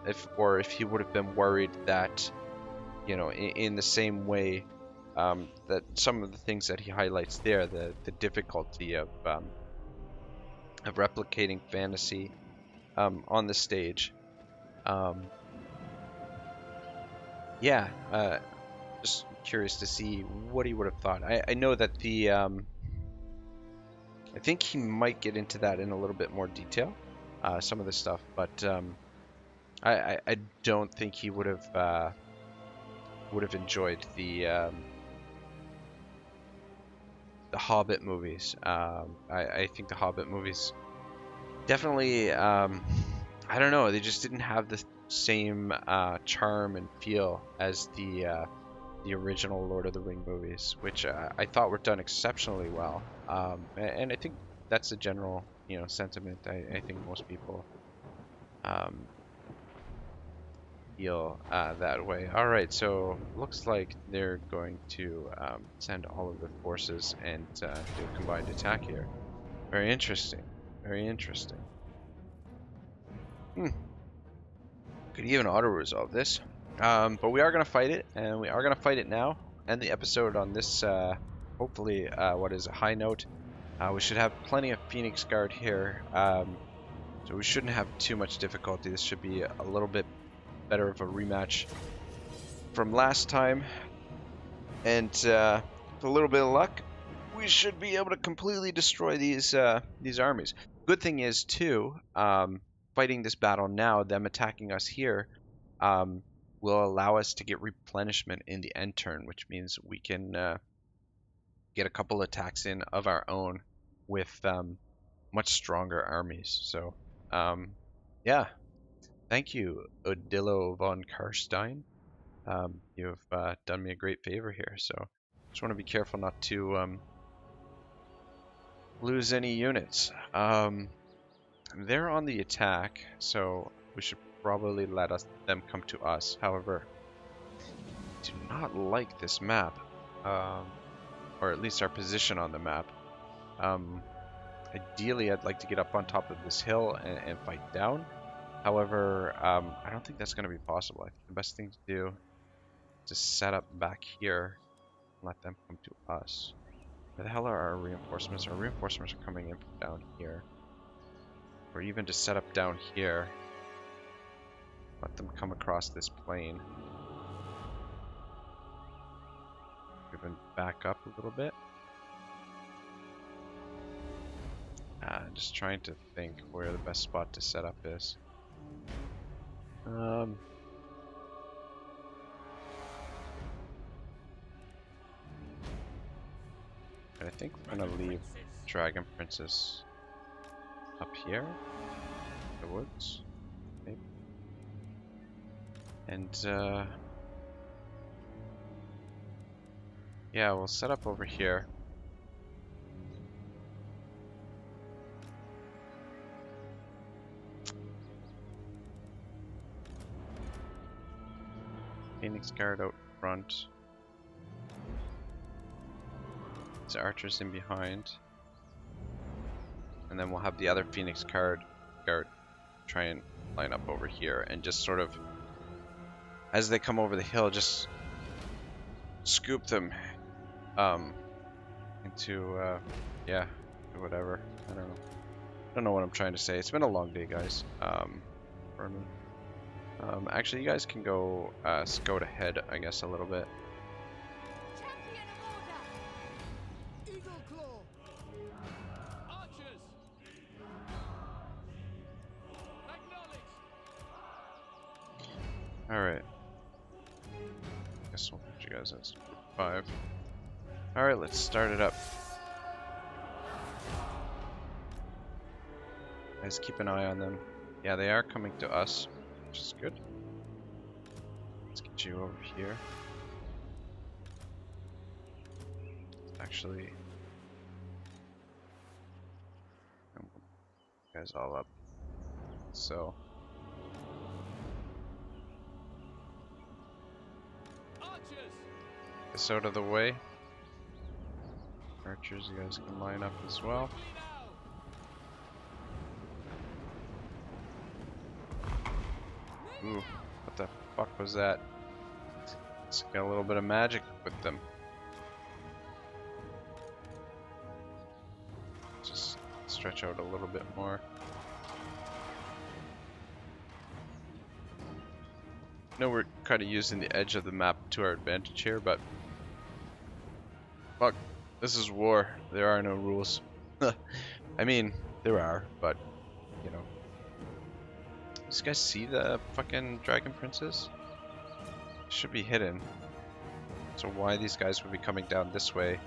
if he would have been worried that, in the same way, that some of the things that he highlights there, the difficulty of replicating fantasy on the stage. Um, yeah, just curious to see what he would have thought. I know that I think he might get into that in a little bit more detail, some of the stuff, but I don't think he would have enjoyed the Hobbit movies. I think the Hobbit movies definitely, I don't know, they just didn't have the same charm and feel as the original Lord of the Ring movies, which I thought were done exceptionally well. And I think that's the general, sentiment. I think most people um, feel that way. All right, so looks like they're going to send all of their forces and do a combined attack here. Very interesting. Very interesting. Could even auto-resolve this. But we are going to fight it, and we are going to fight it now. End the episode on this, hopefully, what is a high note. We should have plenty of Phoenix Guard here, so we shouldn't have too much difficulty. This should be a little bit better of a rematch from last time. And with a little bit of luck, we should be able to completely destroy these armies. Good thing is, too, fighting this battle now, them attacking us here, will allow us to get replenishment in the end turn, which means we can get a couple attacks in of our own with much stronger armies. So, yeah, thank you, Odilo von Karstein. You've done me a great favor here. So, just want to be careful not to lose any units. They're on the attack, so we should probably let them come to us. However, I do not like this map, or at least our position on the map. Ideally, I'd like to get up on top of this hill and fight down. However, I don't think that's going to be possible. I think the best thing to do is to set up back here and let them come to us. Where the hell are our reinforcements? Our reinforcements are coming in from down here. Or even to set up down here. Let them come across this plane. Even back up a little bit. Just trying to think where the best spot to set up is. I think we're gonna leave Dragon Princess up here, the woods, maybe. And yeah, we'll set up over here. Phoenix Guard out front. These archers in behind. And then we'll have the other Phoenix Guard try and line up over here and just sort of, as they come over the hill, just scoop them into yeah, whatever. I don't know what I'm trying to say. It's been a long day, guys, for me. Actually, you guys can go scout ahead, I guess, a little bit. Champion of order! Eagle Claw! Archers! Acknowledged! Alright. Guess we'll put you guys as 5. Alright, let's start it up. Guys, keep an eye on them. Yeah, they are coming to us, which is good. Let's get you over here. Actually, guys all up. So, Archers! this out of the way. Archers, you guys can line up as well. Ooh, what the fuck was that? It's got a little bit of magic with them. Just stretch out a little bit more. I know we're kind of using the edge of the map to our advantage here, but fuck, this is war. There are no rules. I mean, there are, but you know. These guys see the fucking dragon princes? Should be hidden. So why these guys would be coming down this way?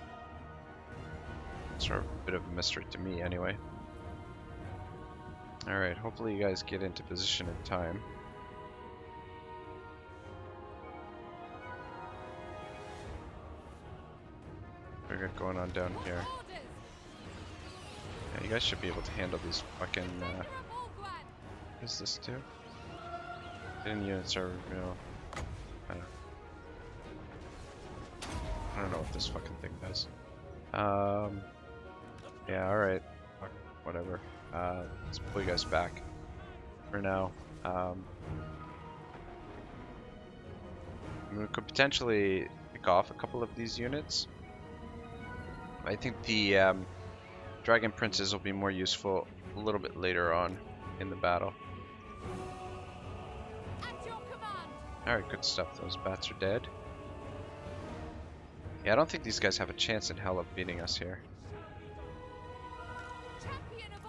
It's sort of a bit of a mystery to me, anyway. All right, hopefully you guys get into position in time. What we got going on down here? Yeah, you guys should be able to handle these fucking. What is this too? Hidden units are, you know. I don't know what this fucking thing does. Yeah, alright. Whatever. Let's pull you guys back for now. We could potentially pick off a couple of these units. I think the dragon princes will be more useful a little bit later on in the battle. Alright, good stuff. Those bats are dead. Yeah, I don't think these guys have a chance in hell of beating us here. Champion of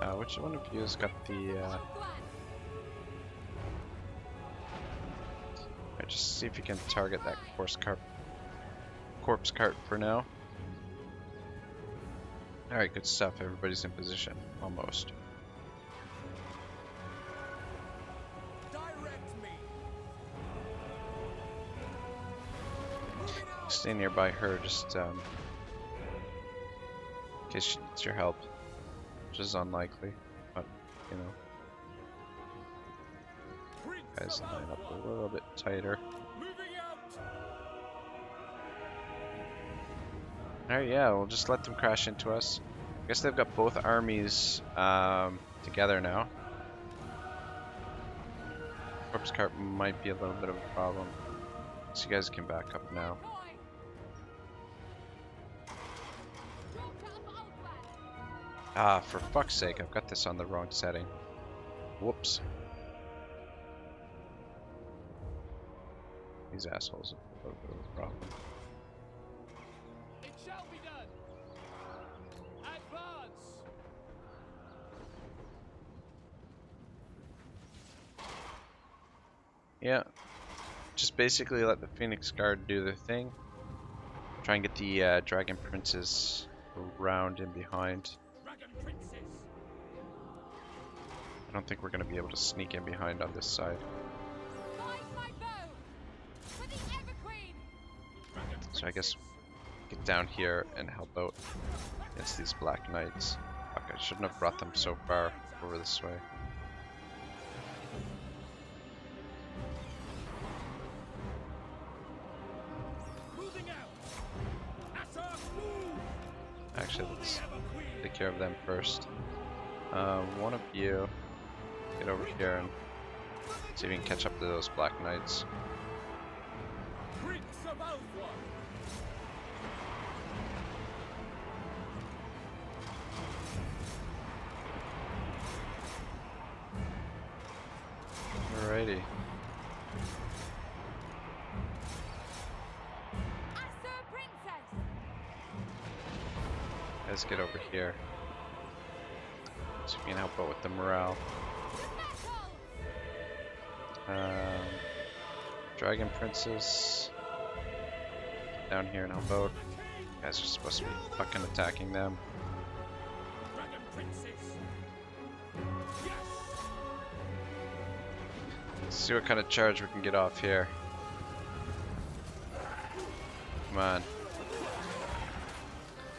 order. Which one of you has got the Alright, just see if you can target that corpse cart for now. Alright, good stuff. Everybody's in position. Almost. Direct me. Stay nearby her, just in case she needs your help. Which is unlikely, but you know. Guys, line up a little bit tighter. Alright, yeah, we'll just let them crash into us. I guess they've got both armies together now. Corpse cart might be a little bit of a problem. So you guys can back up now. Ah, for fuck's sake, I've got this on the wrong setting. Whoops. These assholes have a little bit of a problem. It shall be done. Advance. Yeah. Just basically let the Phoenix Guard do their thing. Try and get the Dragon Princes around and behind. Dragon princess. I don't think we're going to be able to sneak in behind on this side. Find my bow. For the Ever Queen. So I guess get down here and help out against these Black Knights. Fuck, I shouldn't have brought them so far over this way. Moving out. Attack, move. Actually, let's take care of them first. One of you get over here and see if you can catch up to those Black Knights. Prince of Alpha. Alrighty. Asur Princess. Let's get over here. See if We can help out with the morale. Dragon Princess. Down here and help out. You guys are supposed to be fucking attacking them. Dragon Princess. Let's see what kind of charge we can get off here. Come on.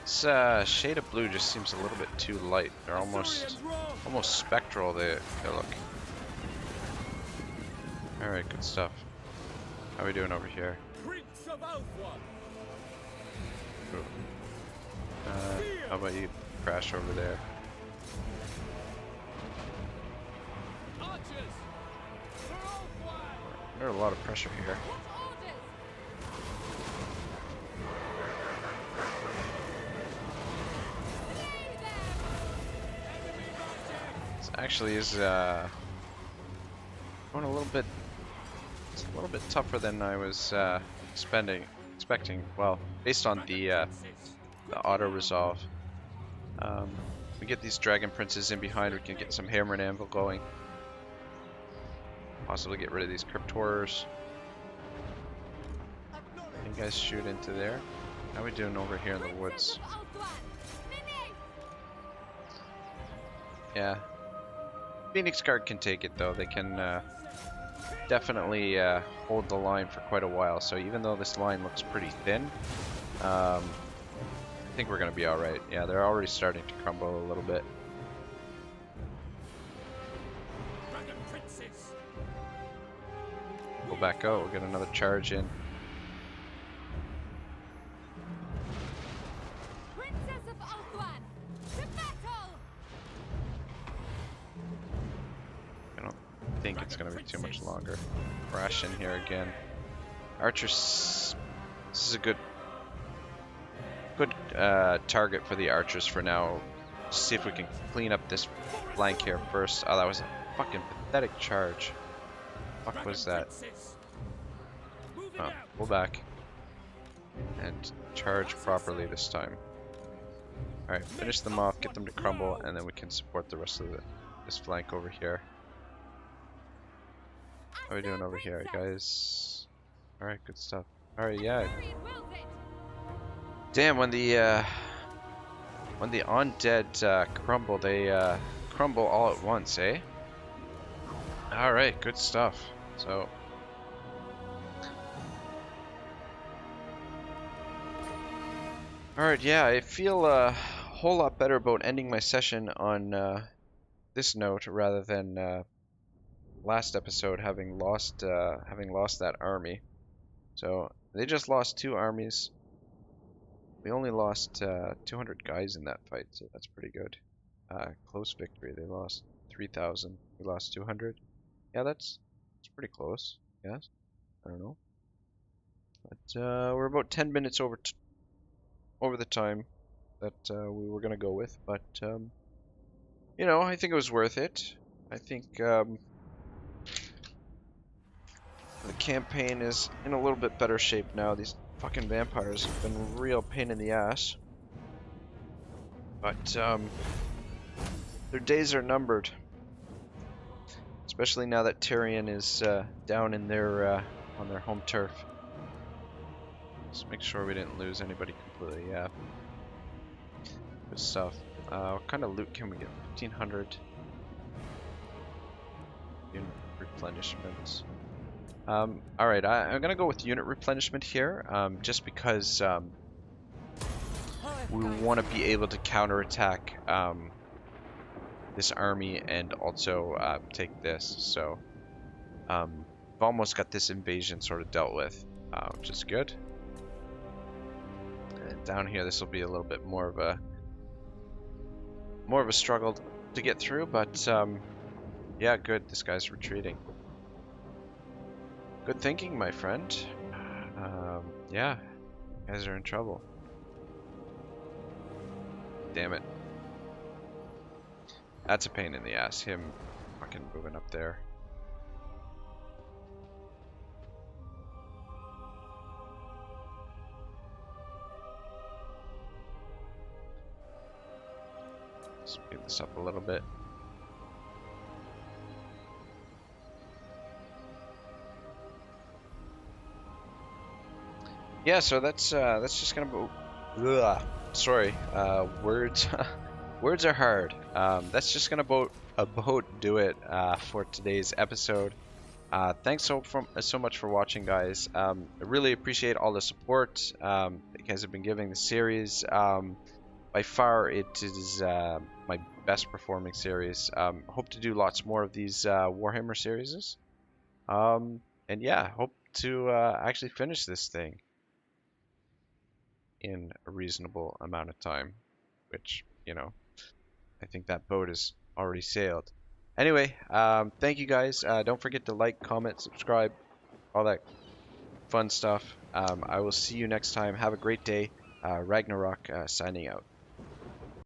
This shade of blue just seems a little bit too light. They're almost spectral. They look. All right, good stuff. How are we doing over here? Prince of Alpha. How about you crash over there? Archers. For Alpha. There's a lot of pressure here. This actually is going a little bit. It's a little bit tougher than I was expecting. Well, based on the auto resolve. We get these dragon princes in behind. We can get some hammer and anvil going. Possibly get rid of these cryptorers. You guys shoot into there. How are we doing over here in the woods? Yeah. Phoenix Guard can take it though. They can definitely hold the line for quite a while. So even though this line looks pretty thin, I think we're going to be alright. Yeah, they're already starting to crumble a little bit. Go back out. We'll get another charge in. Princess of Alquan, to battle! I don't think it's going to be too much longer. Crash in here again. Archers. This is a good target for the archers for now. See if we can clean up this flank here first. Oh, that was a fucking pathetic charge. What was that? Oh, pull back and charge properly this time. Alright, finish them off, get them to crumble, and then we can support the rest of this flank over here. How are we doing over here, guys? Alright, good stuff. Alright, yeah. Damn, when the undead crumble, they crumble all at once, eh? Alright, good stuff. So alright, yeah, I feel a whole lot better about ending my session on this note rather than last episode having lost that army. So they just lost 2 armies. We only lost 200 guys in that fight, so that's pretty good. Close victory. They lost 3,000. We lost 200. Yeah, that's pretty close. Yes, I don't know. But we're about 10 minutes over the time that we were gonna go with. But you know, I think it was worth it. I think the campaign is in a little bit better shape now. These fucking vampires have been a real pain in the ass. But their days are numbered. Especially now that Tyrion is down in their on their home turf. Just make sure we didn't lose anybody completely. Yeah. Good stuff. What kind of loot can we get? 1,500 unit replenishments. Alright, I'm gonna go with unit replenishment here, just because we want to be able to counterattack this army and also take this. So I've almost got this invasion sort of dealt with, which is good. And down here, this will be a little bit more of a struggle to get through, but yeah, good. This guy's retreating. Good thinking, my friend. Yeah, you guys are in trouble. Damn it. That's a pain in the ass, him fucking moving up there. Speed this up a little bit. yeah, so that's just gonna. Ugh, sorry, words words are hard. That's just gonna about do it for today's episode. Thanks so much for watching, guys. I really appreciate all the support that you guys have been giving the series. By far, it is my best performing series. Hope to do lots more of these Warhammer series. And yeah, hope to actually finish this thing in a reasonable amount of time, which, I think that boat has already sailed. Anyway, thank you guys. Don't forget to like, comment, subscribe, all that fun stuff. I will see you next time. Have a great day. Ragnarok signing out.